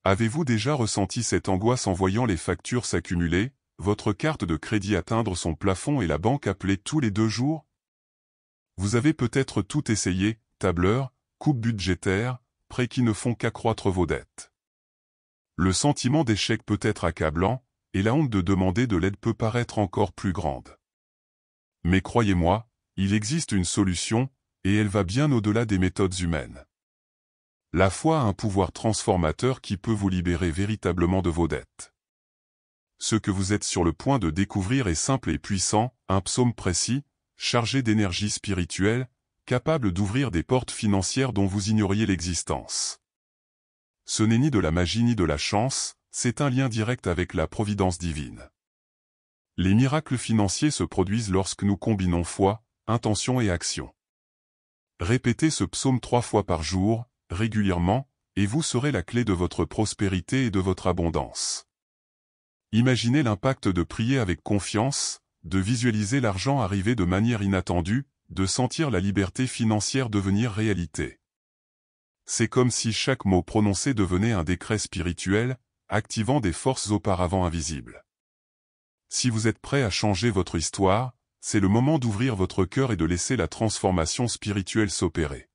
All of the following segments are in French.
Avez-vous déjà ressenti cette angoisse en voyant les factures s'accumuler, votre carte de crédit atteindre son plafond et la banque appeler tous les 2 jours? Vous avez peut-être tout essayé, tableur, coupe budgétaire, prêts qui ne font qu'accroître vos dettes. Le sentiment d'échec peut être accablant, et la honte de demander de l'aide peut paraître encore plus grande. Mais croyez-moi, il existe une solution, et elle va bien au-delà des méthodes humaines. La foi a un pouvoir transformateur qui peut vous libérer véritablement de vos dettes. Ce que vous êtes sur le point de découvrir est simple et puissant, un psaume précis, chargé d'énergie spirituelle, capable d'ouvrir des portes financières dont vous ignoriez l'existence. Ce n'est ni de la magie ni de la chance, c'est un lien direct avec la providence divine. Les miracles financiers se produisent lorsque nous combinons foi, intention et action. Répétez ce psaume 3 fois par jour, régulièrement, et vous serez la clé de votre prospérité et de votre abondance. Imaginez l'impact de prier avec confiance, de visualiser l'argent arriver de manière inattendue, de sentir la liberté financière devenir réalité. C'est comme si chaque mot prononcé devenait un décret spirituel, activant des forces auparavant invisibles. Si vous êtes prêt à changer votre histoire, c'est le moment d'ouvrir votre cœur et de laisser la transformation spirituelle s'opérer.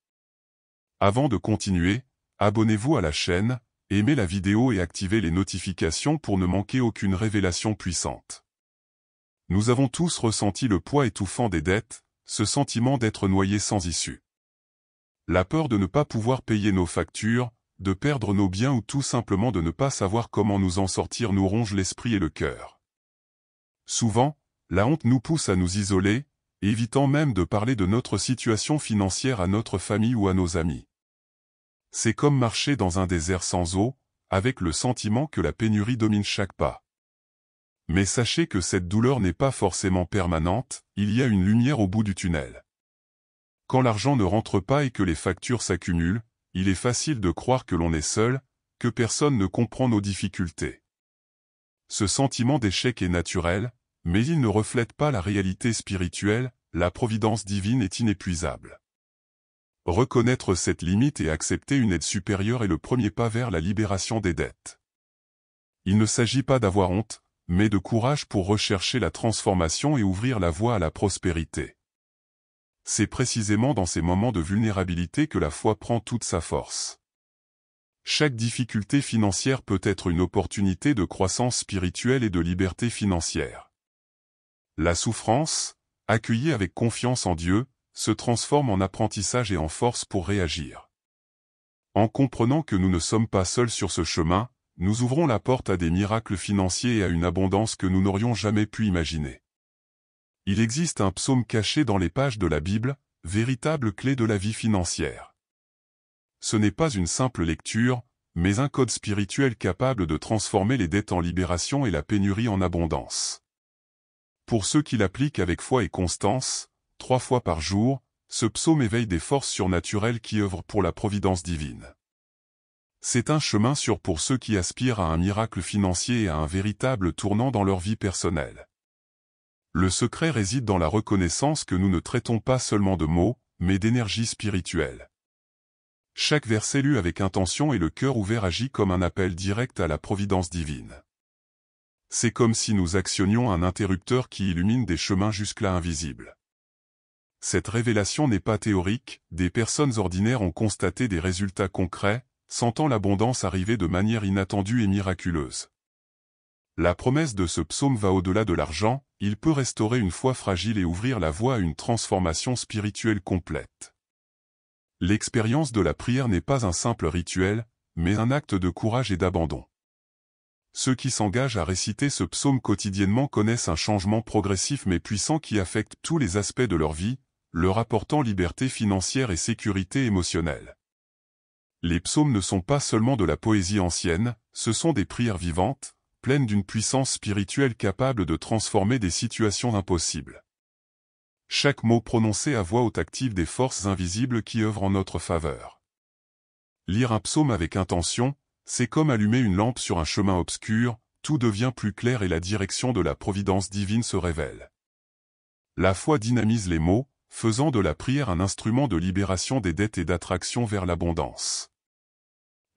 Avant de continuer, abonnez-vous à la chaîne, aimez la vidéo et activez les notifications pour ne manquer aucune révélation puissante. Nous avons tous ressenti le poids étouffant des dettes, ce sentiment d'être noyé sans issue. La peur de ne pas pouvoir payer nos factures, de perdre nos biens ou tout simplement de ne pas savoir comment nous en sortir nous ronge l'esprit et le cœur. Souvent, la honte nous pousse à nous isoler, évitant même de parler de notre situation financière à notre famille ou à nos amis. C'est comme marcher dans un désert sans eau, avec le sentiment que la pénurie domine chaque pas. Mais sachez que cette douleur n'est pas forcément permanente, il y a une lumière au bout du tunnel. Quand l'argent ne rentre pas et que les factures s'accumulent, il est facile de croire que l'on est seul, que personne ne comprend nos difficultés. Ce sentiment d'échec est naturel, mais il ne reflète pas la réalité spirituelle, la providence divine est inépuisable. Reconnaître cette limite et accepter une aide supérieure est le premier pas vers la libération des dettes. Il ne s'agit pas d'avoir honte, mais de courage pour rechercher la transformation et ouvrir la voie à la prospérité. C'est précisément dans ces moments de vulnérabilité que la foi prend toute sa force. Chaque difficulté financière peut être une opportunité de croissance spirituelle et de liberté financière. La souffrance, accueillie avec confiance en Dieu, se transforme en apprentissage et en force pour réagir. En comprenant que nous ne sommes pas seuls sur ce chemin, nous ouvrons la porte à des miracles financiers et à une abondance que nous n'aurions jamais pu imaginer. Il existe un psaume caché dans les pages de la Bible, véritable clé de la vie financière. Ce n'est pas une simple lecture, mais un code spirituel capable de transformer les dettes en libération et la pénurie en abondance. Pour ceux qui l'appliquent avec foi et constance, 3 fois par jour, ce psaume éveille des forces surnaturelles qui œuvrent pour la providence divine. C'est un chemin sûr pour ceux qui aspirent à un miracle financier et à un véritable tournant dans leur vie personnelle. Le secret réside dans la reconnaissance que nous ne traitons pas seulement de mots, mais d'énergie spirituelle. Chaque verset lu avec intention et le cœur ouvert agit comme un appel direct à la providence divine. C'est comme si nous actionnions un interrupteur qui illumine des chemins jusque-là invisibles. Cette révélation n'est pas théorique, des personnes ordinaires ont constaté des résultats concrets, sentant l'abondance arriver de manière inattendue et miraculeuse. La promesse de ce psaume va au-delà de l'argent, il peut restaurer une foi fragile et ouvrir la voie à une transformation spirituelle complète. L'expérience de la prière n'est pas un simple rituel, mais un acte de courage et d'abandon. Ceux qui s'engagent à réciter ce psaume quotidiennement connaissent un changement progressif mais puissant qui affecte tous les aspects de leur vie, leur apportant liberté financière et sécurité émotionnelle. Les psaumes ne sont pas seulement de la poésie ancienne, ce sont des prières vivantes, pleines d'une puissance spirituelle capable de transformer des situations impossibles. Chaque mot prononcé à voix haute active des forces invisibles qui œuvrent en notre faveur. Lire un psaume avec intention, c'est comme allumer une lampe sur un chemin obscur, tout devient plus clair et la direction de la providence divine se révèle. La foi dynamise les mots, faisant de la prière un instrument de libération des dettes et d'attraction vers l'abondance.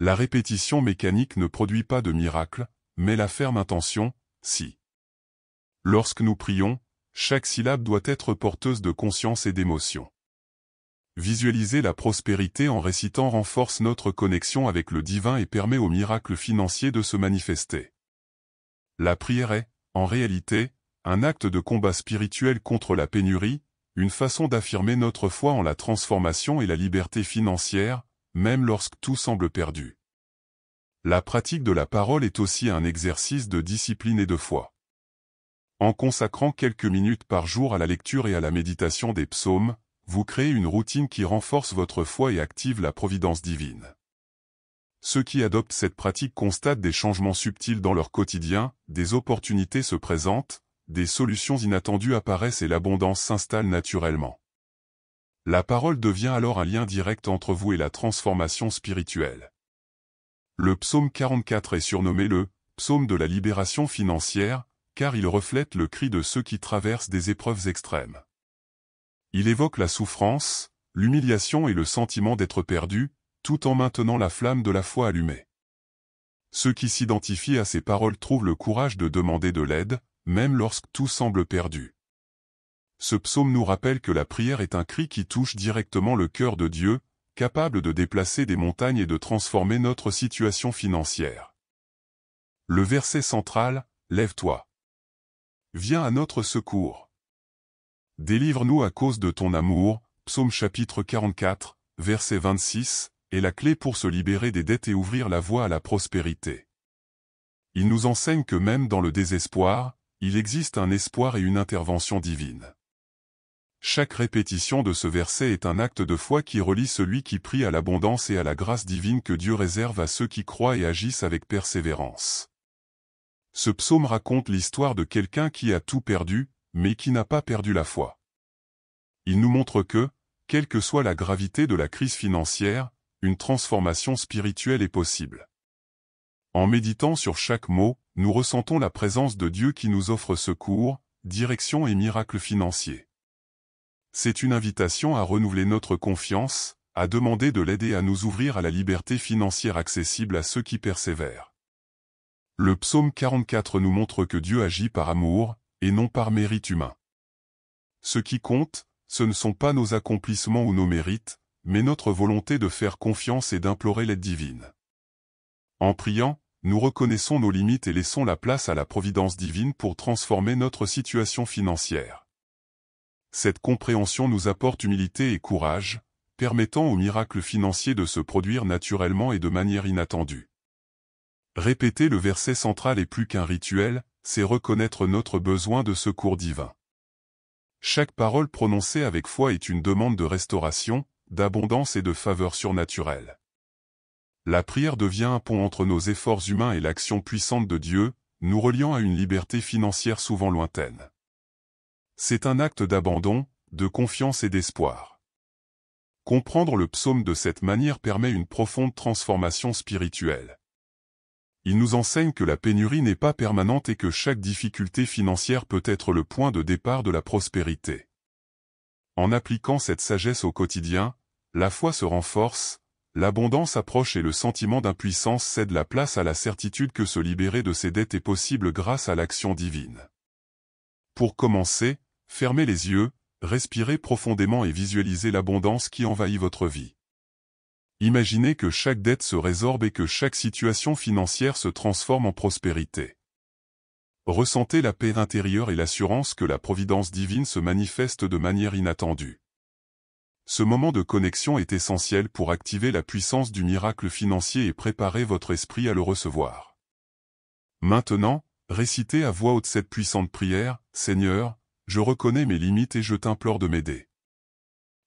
La répétition mécanique ne produit pas de miracle, mais la ferme intention, si. Lorsque nous prions, chaque syllabe doit être porteuse de conscience et d'émotion. Visualiser la prospérité en récitant renforce notre connexion avec le divin et permet au miracle financier de se manifester. La prière est, en réalité, un acte de combat spirituel contre la pénurie, une façon d'affirmer notre foi en la transformation et la liberté financière, même lorsque tout semble perdu. La pratique de la parole est aussi un exercice de discipline et de foi. En consacrant quelques minutes par jour à la lecture et à la méditation des psaumes, vous créez une routine qui renforce votre foi et active la providence divine. Ceux qui adoptent cette pratique constatent des changements subtils dans leur quotidien, des opportunités se présentent, des solutions inattendues apparaissent et l'abondance s'installe naturellement. La parole devient alors un lien direct entre vous et la transformation spirituelle. Le psaume 44 est surnommé le « psaume de la libération financière » car il reflète le cri de ceux qui traversent des épreuves extrêmes. Il évoque la souffrance, l'humiliation et le sentiment d'être perdu, tout en maintenant la flamme de la foi allumée. Ceux qui s'identifient à ces paroles trouvent le courage de demander de l'aide, même lorsque tout semble perdu. Ce psaume nous rappelle que la prière est un cri qui touche directement le cœur de Dieu, capable de déplacer des montagnes et de transformer notre situation financière. Le verset central, « Lève-toi. Viens à notre secours. Délivre-nous à cause de ton amour » Psaume chapitre 44, verset 26, est la clé pour se libérer des dettes et ouvrir la voie à la prospérité. Il nous enseigne que même dans le désespoir, il existe un espoir et une intervention divine. Chaque répétition de ce verset est un acte de foi qui relie celui qui prie à l'abondance et à la grâce divine que Dieu réserve à ceux qui croient et agissent avec persévérance. Ce psaume raconte l'histoire de quelqu'un qui a tout perdu, mais qui n'a pas perdu la foi. Il nous montre que, quelle que soit la gravité de la crise financière, une transformation spirituelle est possible. En méditant sur chaque mot, nous ressentons la présence de Dieu qui nous offre secours, direction et miracles financiers. C'est une invitation à renouveler notre confiance, à demander de l'aide et à nous ouvrir à la liberté financière accessible à ceux qui persévèrent. Le psaume 44 nous montre que Dieu agit par amour, et non par mérite humain. Ce qui compte, ce ne sont pas nos accomplissements ou nos mérites, mais notre volonté de faire confiance et d'implorer l'aide divine. En priant, nous reconnaissons nos limites et laissons la place à la providence divine pour transformer notre situation financière. Cette compréhension nous apporte humilité et courage, permettant aux miracles financiers de se produire naturellement et de manière inattendue. Répéter le verset central est plus qu'un rituel, c'est reconnaître notre besoin de secours divin. Chaque parole prononcée avec foi est une demande de restauration, d'abondance et de faveur surnaturelle. La prière devient un pont entre nos efforts humains et l'action puissante de Dieu, nous reliant à une liberté financière souvent lointaine. C'est un acte d'abandon, de confiance et d'espoir. Comprendre le psaume de cette manière permet une profonde transformation spirituelle. Il nous enseigne que la pénurie n'est pas permanente et que chaque difficulté financière peut être le point de départ de la prospérité. En appliquant cette sagesse au quotidien, la foi se renforce, l'abondance approche et le sentiment d'impuissance cède la place à la certitude que se libérer de ses dettes est possible grâce à l'action divine. Pour commencer, fermez les yeux, respirez profondément et visualisez l'abondance qui envahit votre vie. Imaginez que chaque dette se résorbe et que chaque situation financière se transforme en prospérité. Ressentez la paix intérieure et l'assurance que la providence divine se manifeste de manière inattendue. Ce moment de connexion est essentiel pour activer la puissance du miracle financier et préparer votre esprit à le recevoir. Maintenant, récitez à voix haute cette puissante prière, « Seigneur, je reconnais mes limites et je t'implore de m'aider.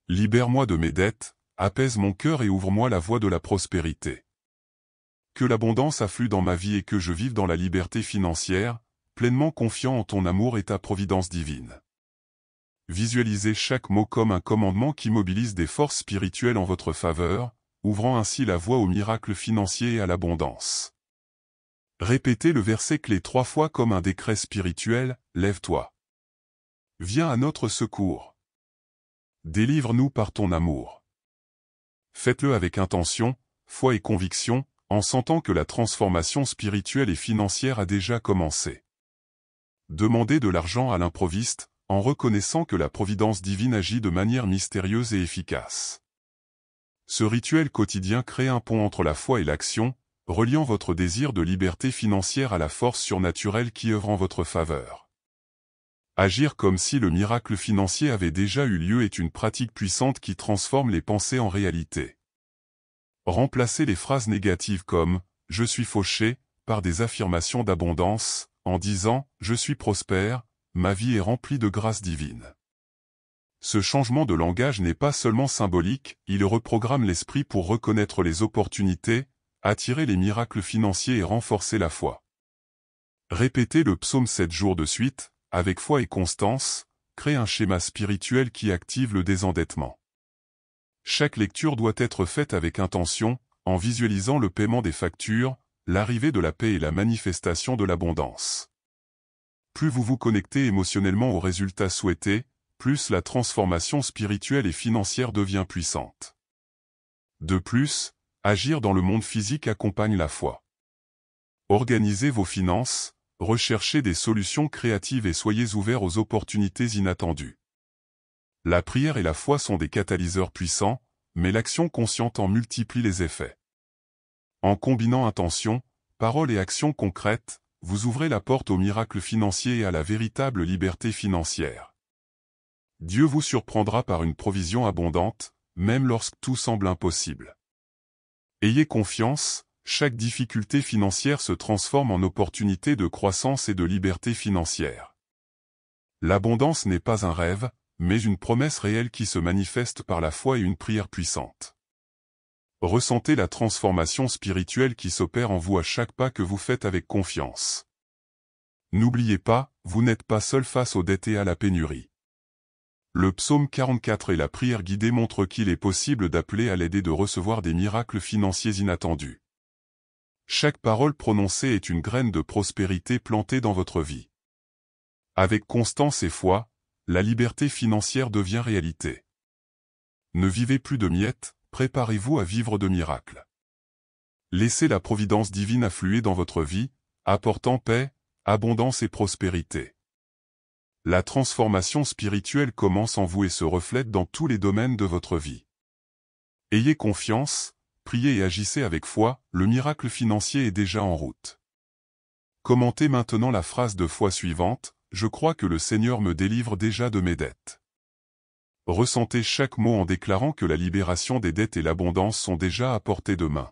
Libère-moi de mes dettes, apaise mon cœur et ouvre-moi la voie de la prospérité. Que l'abondance afflue dans ma vie et que je vive dans la liberté financière, pleinement confiant en ton amour et ta providence divine. » Visualisez chaque mot comme un commandement qui mobilise des forces spirituelles en votre faveur, ouvrant ainsi la voie au miracle financier et à l'abondance. Répétez le verset clé 3 fois comme un décret spirituel, « Lève-toi. Viens à notre secours. Délivre-nous par ton amour. » Faites-le avec intention, foi et conviction, en sentant que la transformation spirituelle et financière a déjà commencé. Demandez de l'argent à l'improviste, en reconnaissant que la providence divine agit de manière mystérieuse et efficace. Ce rituel quotidien crée un pont entre la foi et l'action, reliant votre désir de liberté financière à la force surnaturelle qui œuvre en votre faveur. Agir comme si le miracle financier avait déjà eu lieu est une pratique puissante qui transforme les pensées en réalité. Remplacez les phrases négatives comme « je suis fauché » par des affirmations d'abondance, en disant « je suis prospère, ma vie est remplie de grâce divine ». Ce changement de langage n'est pas seulement symbolique, il reprogramme l'esprit pour reconnaître les opportunités, attirer les miracles financiers et renforcer la foi. Répétez le psaume 7 jours de suite, avec foi et constance, créez un schéma spirituel qui active le désendettement. Chaque lecture doit être faite avec intention, en visualisant le paiement des factures, l'arrivée de la paix et la manifestation de l'abondance. Plus vous vous connectez émotionnellement aux résultats souhaités, plus la transformation spirituelle et financière devient puissante. De plus, agir dans le monde physique accompagne la foi. Organisez vos finances, recherchez des solutions créatives et soyez ouverts aux opportunités inattendues. La prière et la foi sont des catalyseurs puissants, mais l'action consciente en multiplie les effets. En combinant intention, parole et action concrètes, vous ouvrez la porte au miracle financier et à la véritable liberté financière. Dieu vous surprendra par une provision abondante, même lorsque tout semble impossible. Ayez confiance, chaque difficulté financière se transforme en opportunité de croissance et de liberté financière. L'abondance n'est pas un rêve, mais une promesse réelle qui se manifeste par la foi et une prière puissante. Ressentez la transformation spirituelle qui s'opère en vous à chaque pas que vous faites avec confiance. N'oubliez pas, vous n'êtes pas seul face aux dettes et à la pénurie. Le psaume 44 et la prière guidée montrent qu'il est possible d'appeler à l'aide et de recevoir des miracles financiers inattendus. Chaque parole prononcée est une graine de prospérité plantée dans votre vie. Avec constance et foi, la liberté financière devient réalité. Ne vivez plus de miettes, préparez-vous à vivre de miracles. Laissez la providence divine affluer dans votre vie, apportant paix, abondance et prospérité. La transformation spirituelle commence en vous et se reflète dans tous les domaines de votre vie. Ayez confiance, priez et agissez avec foi, le miracle financier est déjà en route. Commentez maintenant la phrase de foi suivante. Je crois que le Seigneur me délivre déjà de mes dettes. Ressentez chaque mot en déclarant que la libération des dettes et l'abondance sont déjà à portée de main.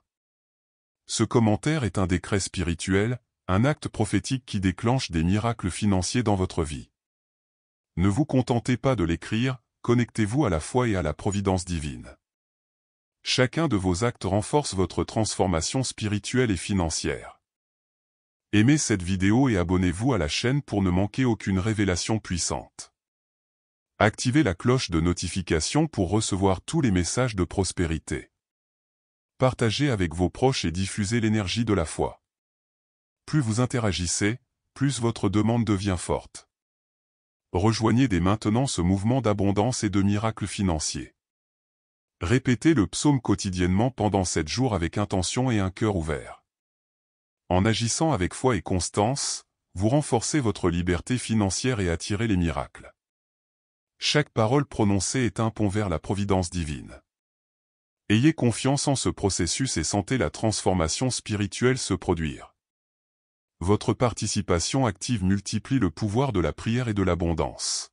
Ce commentaire est un décret spirituel, un acte prophétique qui déclenche des miracles financiers dans votre vie. Ne vous contentez pas de l'écrire, connectez-vous à la foi et à la providence divine. Chacun de vos actes renforce votre transformation spirituelle et financière. Aimez cette vidéo et abonnez-vous à la chaîne pour ne manquer aucune révélation puissante. Activez la cloche de notification pour recevoir tous les messages de prospérité. Partagez avec vos proches et diffusez l'énergie de la foi. Plus vous interagissez, plus votre demande devient forte. Rejoignez dès maintenant ce mouvement d'abondance et de miracles financiers. Répétez le psaume quotidiennement pendant 7 jours avec intention et un cœur ouvert. En agissant avec foi et constance, vous renforcez votre liberté financière et attirez les miracles. Chaque parole prononcée est un pont vers la providence divine. Ayez confiance en ce processus et sentez la transformation spirituelle se produire. Votre participation active multiplie le pouvoir de la prière et de l'abondance.